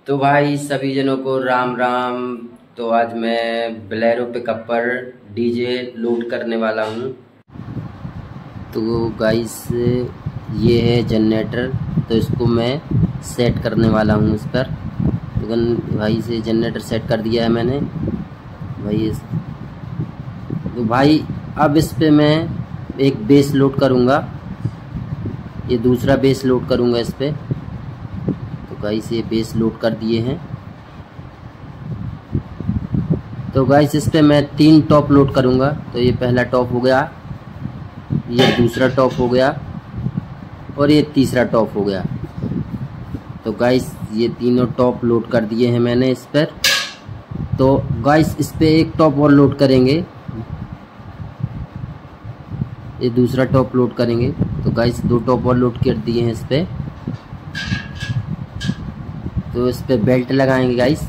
तो भाई सभी जनों को राम राम। तो आज मैं बोलेरो पिकअप पर डीजे लोड करने वाला हूँ। तो गाइस ये है जनरेटर, तो इसको मैं सेट करने वाला हूँ इस पर। तो भाई से जनरेटर सेट कर दिया है मैंने भाई। तो भाई अब इस पे मैं एक बेस लोड करूँगा, ये दूसरा बेस लोड करूँगा इस पे। तो गाइस ये बेस लोड कर दिए हैं। तो गाइस इस पे मैं 3 टॉप लोड करूँगा। तो ये पहला टॉप हो गया, ये दूसरा टॉप हो गया और ये तीसरा टॉप हो गया। तो गाइस ये तीनों टॉप लोड कर दिए हैं मैंने इस पर। तो गाइस इस पे एक टॉप और लोड करेंगे, ये दूसरा टॉप लोड करेंगे। तो गाइस 2 टॉप और लोड कर दिए हैं इस पे। तो इस पे बेल्ट लगाएंगे गाइस,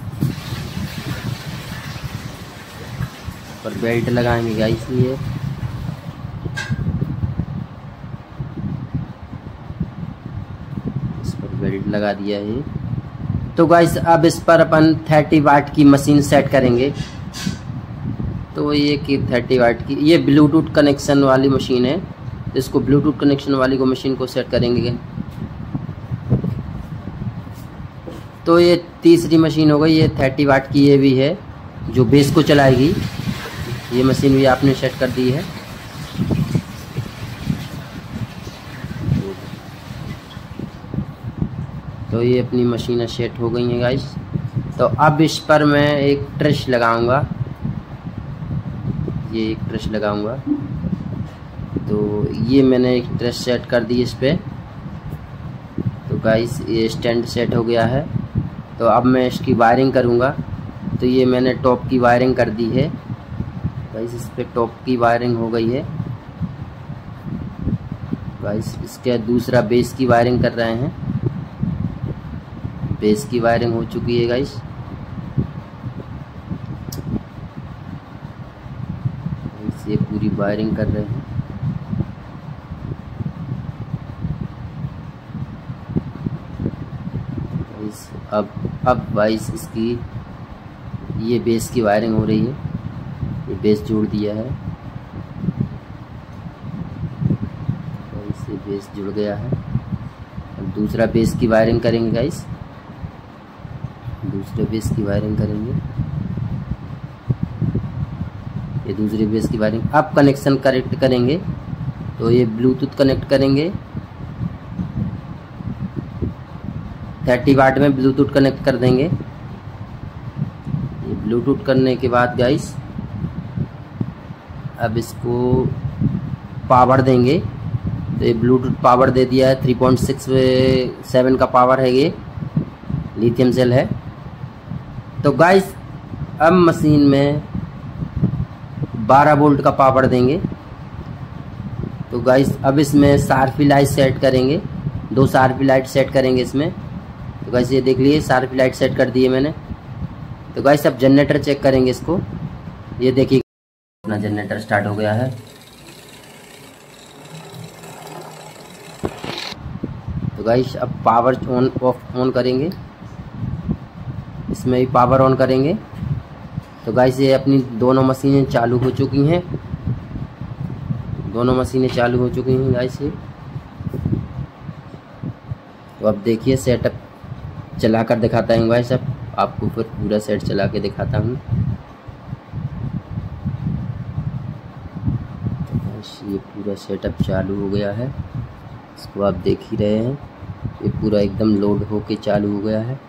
और बेल्ट लगाएंगे गाइस ये। इस पर बेल्ट लगा दिया है। तो गाइस अब इस पर अपन 30 वाट की मशीन सेट करेंगे। तो ये कि 30 वाट की ये ब्लूटूथ कनेक्शन वाली मशीन है। इसको ब्लूटूथ कनेक्शन वाली को मशीन को सेट करेंगे। तो ये तीसरी मशीन हो गई, ये 30 वाट की ये भी है जो बेस को चलाएगी। ये मशीन भी आपने सेट कर दी है। तो ये अपनी मशीनें सेट हो गई हैं गाइस। तो अब इस पर मैं एक ट्रश लगाऊंगा, ये एक ट्रश लगाऊंगा। तो ये मैंने एक ट्रश सेट कर दी इस पे। तो गाइस ये स्टैंड सेट हो गया है। तो अब मैं इसकी वायरिंग करूंगा। तो ये मैंने टॉप की वायरिंग कर दी है गाइस, इस पे टॉप की वायरिंग हो गई है गाइस। इसके दूसरा बेस की वायरिंग कर रहे हैं, बेस की वायरिंग हो चुकी है गाइस। ये पूरी वायरिंग कर रहे हैं। अब गाइस इसकी ये बेस की वायरिंग हो रही है, ये बेस जोड़ दिया है। इससे बेस जुड़ गया है। अब दूसरा बेस की वायरिंग करेंगे गाइस, दूसरे बेस की वायरिंग करेंगे। ये दूसरे बेस की वायरिंग। अब कनेक्शन कनेक्ट करेंगे। तो ये ब्लूटूथ कनेक्ट करेंगे, 30 वाट में ब्लूटूथ कनेक्ट कर देंगे। ये ब्लूटूथ करने के बाद गाइस अब इसको पावर देंगे। तो ये ब्लूटूथ पावर दे दिया है, 3.67 का पावर है, ये लिथियम सेल है। तो गाइस अब मशीन में 12 वोल्ट का पावर देंगे। तो गाइस अब इसमें शार्पी लाइट सेट करेंगे, 2 शार्पी लाइट सेट करेंगे इसमें। तो गाइस ये देख लिए शार्पी लाइट सेट कर दिए मैंने। तो गाइस अब जनरेटर चेक करेंगे इसको। ये देखिए अपना जनरेटर स्टार्ट हो गया है। तो गाइस अब पावर ऑन ऑफ ऑन करेंगे, इसमें भी पावर ऑन करेंगे। तो गाइस ये अपनी दोनों मशीनें चालू हो चुकी हैं, दोनों मशीनें चालू हो चुकी हैं गाइस ये। तो अब देखिए सेटअप चला कर दिखाता हूँ गाइस, अब आपको फिर पूरा सेट चला के दिखाता हूँ। तो ये पूरा सेटअप चालू हो गया है, इसको आप देख ही रहे हैं। ये पूरा एकदम लोड होके चालू हो गया है।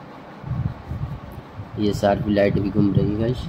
ये शार्पी लाइट भी घूम रही है गाइस।